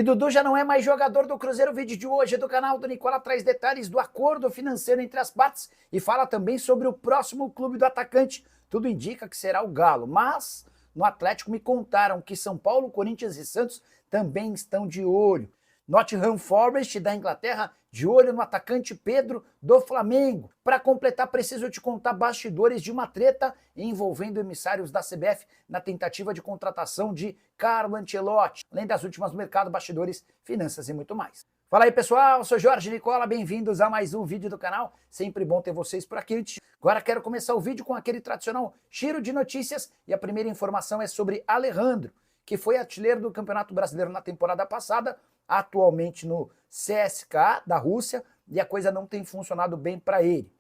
E Dudu já não é mais jogador do Cruzeiro. O vídeo de hoje do canal do Nicola traz detalhes do acordo financeiro entre as partes e fala também sobre o próximo clube do atacante. Tudo indica que será o Galo, mas no Atlético me contaram que São Paulo, Corinthians e Santos também estão de olho. Nottingham Forest da Inglaterra de olho no atacante Pedro do Flamengo. Para completar, preciso te contar bastidores de uma treta envolvendo emissários da CBF na tentativa de contratação de Carlo Ancelotti, além das últimas do mercado, bastidores, finanças e muito mais. Fala aí pessoal, sou Jorge Nicola, bem-vindos a mais um vídeo do canal, sempre bom ter vocês por aqui. Agora quero começar o vídeo com aquele tradicional giro de notícias e a primeira informação é sobre Alejandro, que foi artilheiro do Campeonato Brasileiro na temporada passada, atualmente no CSKA da Rússia, e a coisa não tem funcionado bem para ele.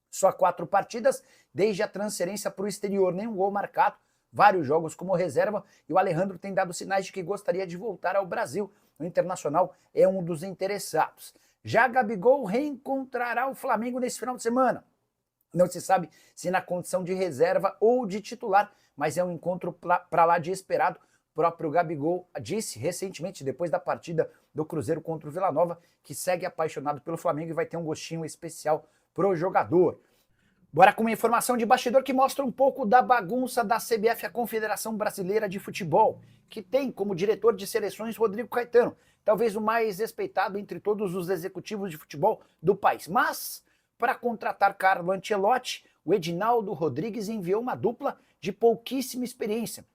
Só 4 partidas desde a transferência para o exterior, nenhum gol marcado, vários jogos como reserva, e o Alejandro tem dado sinais de que gostaria de voltar ao Brasil. O Internacional é um dos interessados. Já Gabigol reencontrará o Flamengo nesse final de semana. Não se sabe se na condição de reserva ou de titular, mas é um encontro para lá de esperado. O próprio Gabigol disse recentemente, depois da partida do Cruzeiro contra o Vila Nova, que segue apaixonado pelo Flamengo e vai ter um gostinho especial pro jogador. Bora com uma informação de bastidor que mostra um pouco da bagunça da CBF, a Confederação Brasileira de Futebol, que tem como diretor de seleções Rodrigo Caetano, talvez o mais respeitado entre todos os executivos de futebol do país. Mas, para contratar Carlo Ancelotti, o Edinaldo Rodrigues enviou uma dupla de pouquíssima experiência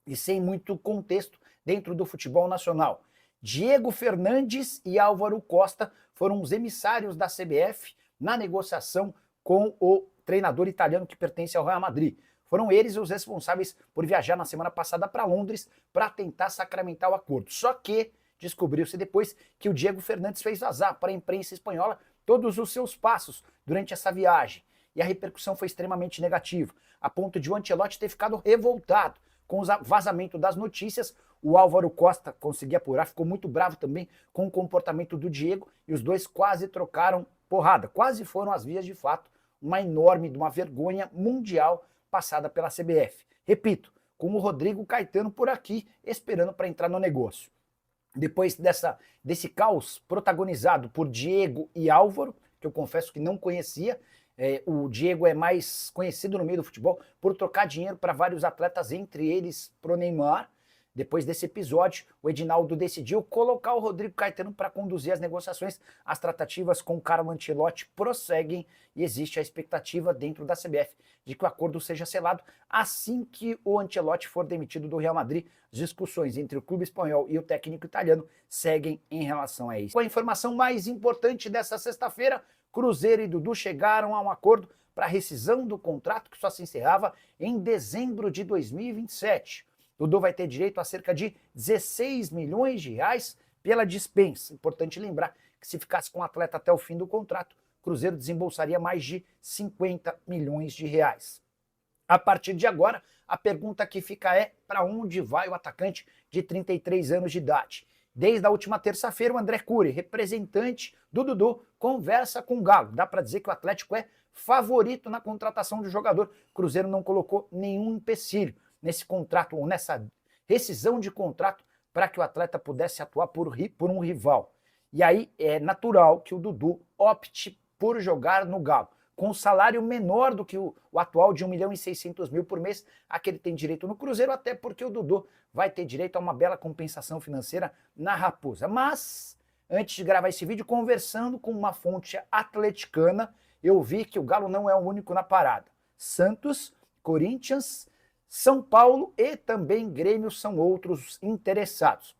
e sem muito contexto dentro do futebol nacional. Diego Fernandes e Álvaro Costa foram os emissários da CBF na negociação com o treinador italiano que pertence ao Real Madrid. Foram eles os responsáveis por viajar na semana passada para Londres para tentar sacramentar o acordo. Só que descobriu-se depois que o Diego Fernandes fez vazar para a imprensa espanhola todos os seus passos durante essa viagem. E a repercussão foi extremamente negativa, a ponto de o Ancelotti ter ficado revoltado com o vazamento das notícias. O Álvaro Costa conseguiu apurar, ficou muito bravo também com o comportamento do Diego e os dois quase trocaram porrada, quase foram às vias de fato, uma enorme, uma vergonha mundial passada pela CBF. Repito, com o Rodrigo Caetano por aqui esperando para entrar no negócio. Depois desse caos protagonizado por Diego e Álvaro, que eu confesso que não conhecia, o Diego é mais conhecido no meio do futebol por trocar dinheiro para vários atletas, entre eles pro Neymar. Depois desse episódio, o Edinaldo decidiu colocar o Rodrigo Caetano para conduzir as negociações. As tratativas com o Carlo Ancelotti prosseguem e existe a expectativa dentro da CBF de que o acordo seja selado assim que o Ancelotti for demitido do Real Madrid. As discussões entre o clube espanhol e o técnico italiano seguem em relação a isso. Com a informação mais importante dessa sexta-feira, Cruzeiro e Dudu chegaram a um acordo para a rescisão do contrato que só se encerrava em dezembro de 2027. Dudu vai ter direito a cerca de 16 milhões de reais pela dispensa. Importante lembrar que se ficasse com o atleta até o fim do contrato, o Cruzeiro desembolsaria mais de 50 milhões de reais. A partir de agora, a pergunta que fica é: para onde vai o atacante de 33 anos de idade? Desde a última terça-feira, o André Cury, representante do Dudu, conversa com o Galo. Dá para dizer que o Atlético é favorito na contratação do jogador. O Cruzeiro não colocou nenhum empecilho nesse contrato, ou nessa rescisão de contrato, para que o atleta pudesse atuar por um rival. E aí é natural que o Dudu opte por jogar no Galo, com um salário menor do que o atual de 1.600.000 por mês, a que ele tem direito no Cruzeiro, até porque o Dudu vai ter direito a uma bela compensação financeira na Raposa. Mas, antes de gravar esse vídeo, conversando com uma fonte atleticana, eu vi que o Galo não é o único na parada. Santos, Corinthians, São Paulo e também Grêmio são outros interessados.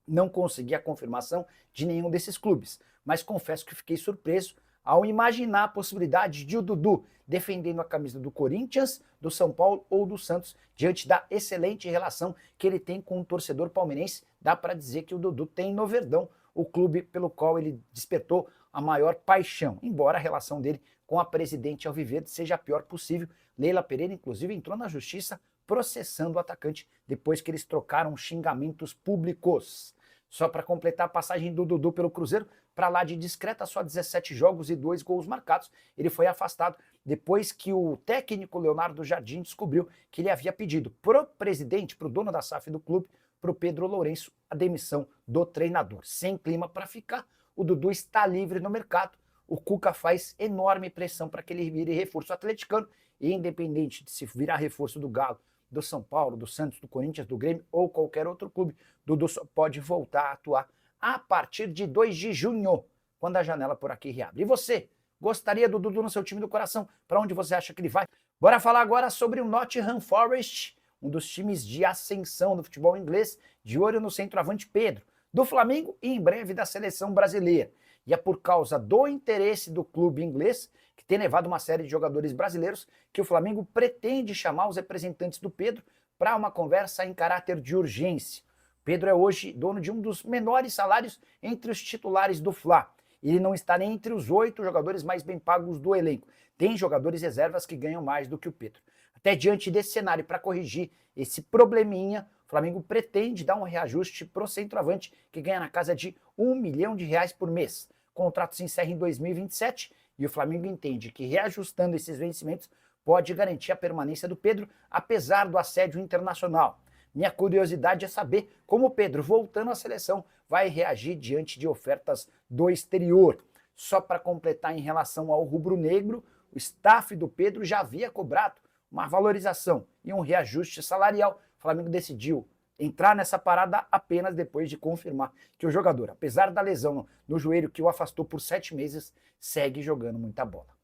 Não consegui a confirmação de nenhum desses clubes, mas confesso que fiquei surpreso ao imaginar a possibilidade de o Dudu defendendo a camisa do Corinthians, do São Paulo ou do Santos, diante da excelente relação que ele tem com o torcedor palmeirense. Dá para dizer que o Dudu tem no Verdão o clube pelo qual ele despertou a maior paixão, embora a relação dele com a presidente alviverde seja a pior possível. Leila Pereira, inclusive, entrou na justiça processando o atacante depois que eles trocaram xingamentos públicos. Só para completar a passagem do Dudu pelo Cruzeiro, para lá de discreta, só 17 jogos e 2 gols marcados. Ele foi afastado depois que o técnico Leonardo Jardim descobriu que ele havia pedido pro presidente, pro dono da SAF do clube, para o Pedro Lourenço a demissão do treinador. Sem clima para ficar, o Dudu está livre no mercado. O Cuca faz enorme pressão para que ele vire reforço atleticano, e independente de se virar reforço do Galo, do São Paulo, do Santos, do Corinthians, do Grêmio ou qualquer outro clube, Dudu só pode voltar a atuar a partir de 2 de junho, quando a janela por aqui reabre. E você, gostaria do Dudu no seu time do coração? Para onde você acha que ele vai? Bora falar agora sobre o Nottingham Forest, um dos times de ascensão do futebol inglês, de olho no centroavante Pedro, do Flamengo e em breve da seleção brasileira. E é por causa do interesse do clube inglês, que tem levado uma série de jogadores brasileiros, que o Flamengo pretende chamar os representantes do Pedro para uma conversa em caráter de urgência. Pedro é hoje dono de um dos menores salários entre os titulares do Fla. Ele não está nem entre os 8 jogadores mais bem pagos do elenco. Tem jogadores reservas que ganham mais do que o Pedro. Até diante desse cenário, para corrigir esse probleminha, o Flamengo pretende dar um reajuste para o centroavante, que ganha na casa de R$1 milhão por mês. O contrato se encerra em 2027 e o Flamengo entende que reajustando esses vencimentos pode garantir a permanência do Pedro, apesar do assédio internacional. Minha curiosidade é saber como o Pedro, voltando à seleção, vai reagir diante de ofertas do exterior. Só para completar em relação ao rubro-negro, o staff do Pedro já havia cobrado uma valorização e um reajuste salarial. O Flamengo decidiu entrar nessa parada apenas depois de confirmar que o jogador, apesar da lesão no joelho que o afastou por 7 meses, segue jogando muita bola.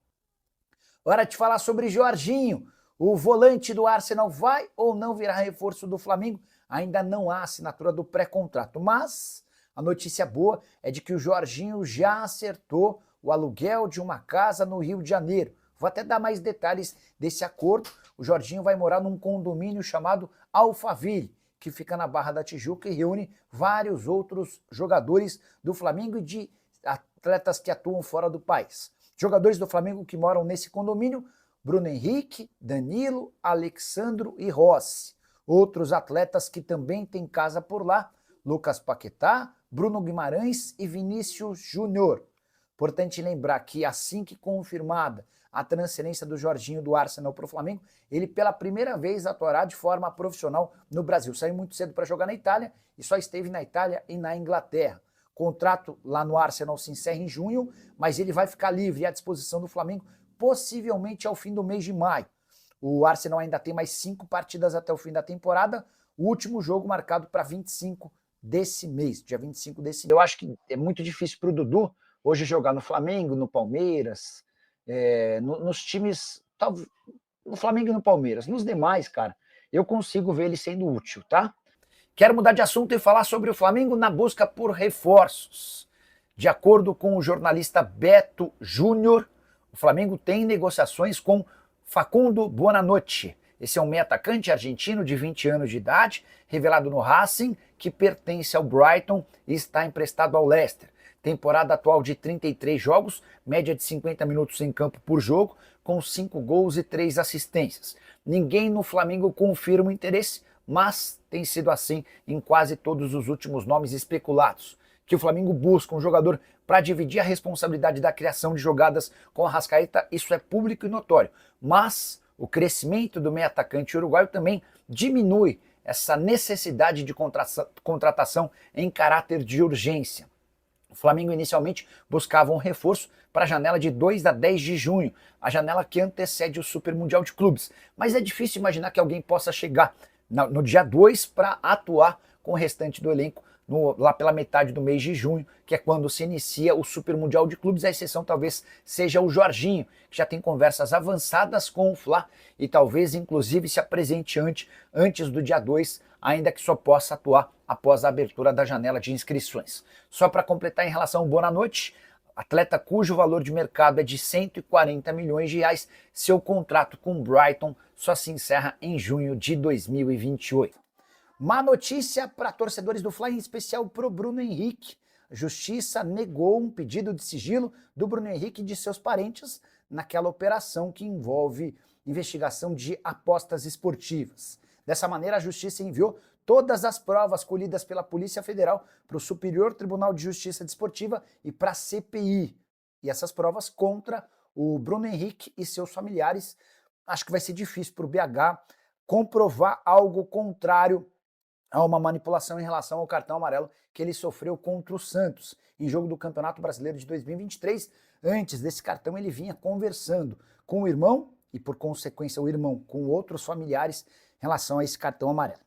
Hora de falar sobre Jorginho. O volante do Arsenal vai ou não virar reforço do Flamengo? Ainda não há assinatura do pré-contrato, mas a notícia boa é de que o Jorginho já acertou o aluguel de uma casa no Rio de Janeiro. Vou até dar mais detalhes desse acordo. O Jorginho vai morar num condomínio chamado Alphaville, que fica na Barra da Tijuca e reúne vários outros jogadores do Flamengo e de atletas que atuam fora do país. Jogadores do Flamengo que moram nesse condomínio: Bruno Henrique, Danilo, Alexandro e Rossi. Outros atletas que também têm casa por lá: Lucas Paquetá, Bruno Guimarães e Vinícius Júnior. Importante lembrar que assim que confirmada a transferência do Jorginho do Arsenal para o Flamengo, ele pela primeira vez atuará de forma profissional no Brasil. Saiu muito cedo para jogar na Itália e só esteve na Itália e na Inglaterra. O contrato lá no Arsenal se encerra em junho, mas ele vai ficar livre e à disposição do Flamengo possivelmente ao fim do mês de maio. O Arsenal ainda tem mais 5 partidas até o fim da temporada, o último jogo marcado para 25 desse mês, dia 25 desse mês. Eu acho que é muito difícil para o Dudu hoje jogar no Flamengo, no Palmeiras, nos times, no Flamengo e no Palmeiras. Nos demais, cara, eu consigo ver ele sendo útil, tá? Quero mudar de assunto e falar sobre o Flamengo na busca por reforços. De acordo com o jornalista Beto Júnior, o Flamengo tem negociações com Facundo Buonanotte. Esse é um meio-atacante argentino de 20 anos de idade, revelado no Racing, que pertence ao Brighton e está emprestado ao Leicester. Temporada atual de 33 jogos, média de 50 minutos em campo por jogo, com 5 gols e 3 assistências. Ninguém no Flamengo confirma o interesse, mas tem sido assim em quase todos os últimos nomes especulados. Que o Flamengo busca um jogador para dividir a responsabilidade da criação de jogadas com a Arrascaeta, isso é público e notório. Mas o crescimento do meio-atacante uruguaio também diminui essa necessidade de contratação em caráter de urgência. O Flamengo inicialmente buscava um reforço para a janela de 2 a 10 de junho, a janela que antecede o Super Mundial de Clubes. Mas é difícil imaginar que alguém possa chegar no dia 2 para atuar com o restante do elenco lá pela metade do mês de junho, que é quando se inicia o Super Mundial de Clubes. A exceção talvez seja o Jorginho, que já tem conversas avançadas com o Fla e talvez inclusive se apresente antes do dia 2, ainda que só possa atuar após a abertura da janela de inscrições. Só para completar em relação ao Buonanotte, atleta cujo valor de mercado é de 140 milhões de reais, seu contrato com o Brighton só se encerra em junho de 2028. Má notícia para torcedores do Fla, em especial para o Bruno Henrique. A justiça negou um pedido de sigilo do Bruno Henrique e de seus parentes naquela operação que envolve investigação de apostas esportivas. Dessa maneira, a justiça enviou todas as provas colhidas pela Polícia Federal para o Superior Tribunal de Justiça Desportiva e para a CPI. E essas provas contra o Bruno Henrique e seus familiares. Acho que vai ser difícil para o BH comprovar algo contrário há uma manipulação em relação ao cartão amarelo que ele sofreu contra o Santos em jogo do Campeonato Brasileiro de 2023. Antes desse cartão ele vinha conversando com o irmão e por consequência o irmão com outros familiares em relação a esse cartão amarelo.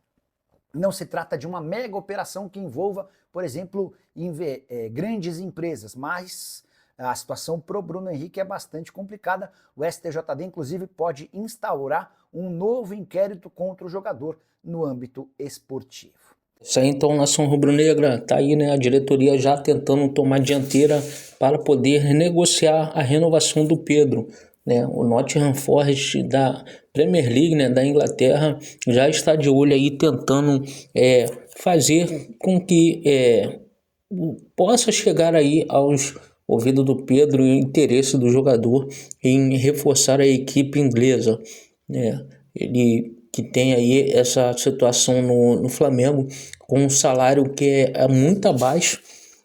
Não se trata de uma mega operação que envolva, por exemplo, grandes empresas, mas a situação pro Bruno Henrique é bastante complicada. O STJD, inclusive, pode instaurar um novo inquérito contra o jogador no âmbito esportivo. Isso aí então, nação rubro-negra, tá aí, né, a diretoria já tentando tomar dianteira para poder negociar a renovação do Pedro. Né? O Nottingham Forest da Premier League, né, da Inglaterra, já está de olho aí tentando fazer com que possa chegar aí aos ouvidos do Pedro e o interesse do jogador em reforçar a equipe inglesa. Né? Ele que tem aí essa situação no Flamengo com um salário que é muito abaixo,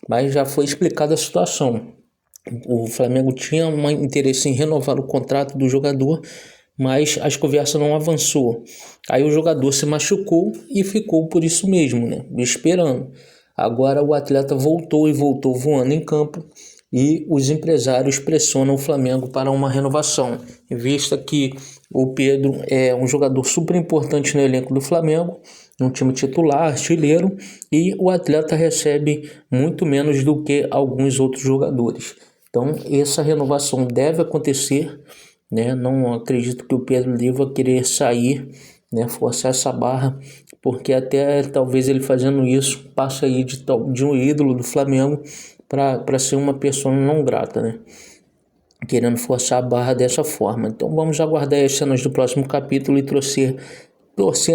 mas já foi explicada a situação. O Flamengo tinha um interesse em renovar o contrato do jogador, mas as conversas não avançou. Aí o jogador se machucou e ficou por isso mesmo, né? Esperando. Agora o atleta voltou voando em campo e os empresários pressionam o Flamengo para uma renovação, vista que o Pedro é um jogador super importante no elenco do Flamengo, um time titular, artilheiro, e o atleta recebe muito menos do que alguns outros jogadores. Então essa renovação deve acontecer, né? Não acredito que o Pedro deva querer sair, né? Forçar essa barra, porque até talvez ele fazendo isso passe aí de um ídolo do Flamengo para ser uma pessoa não grata, né? Querendo forçar a barra dessa forma. Então vamos aguardar as cenas do próximo capítulo e torcer,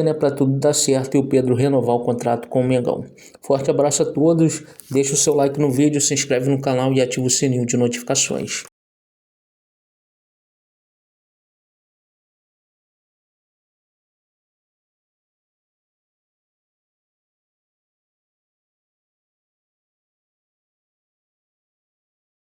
né, para tudo dar certo e o Pedro renovar o contrato com o Mengão. Forte abraço a todos, deixa o seu like no vídeo, se inscreve no canal e ativa o sininho de notificações.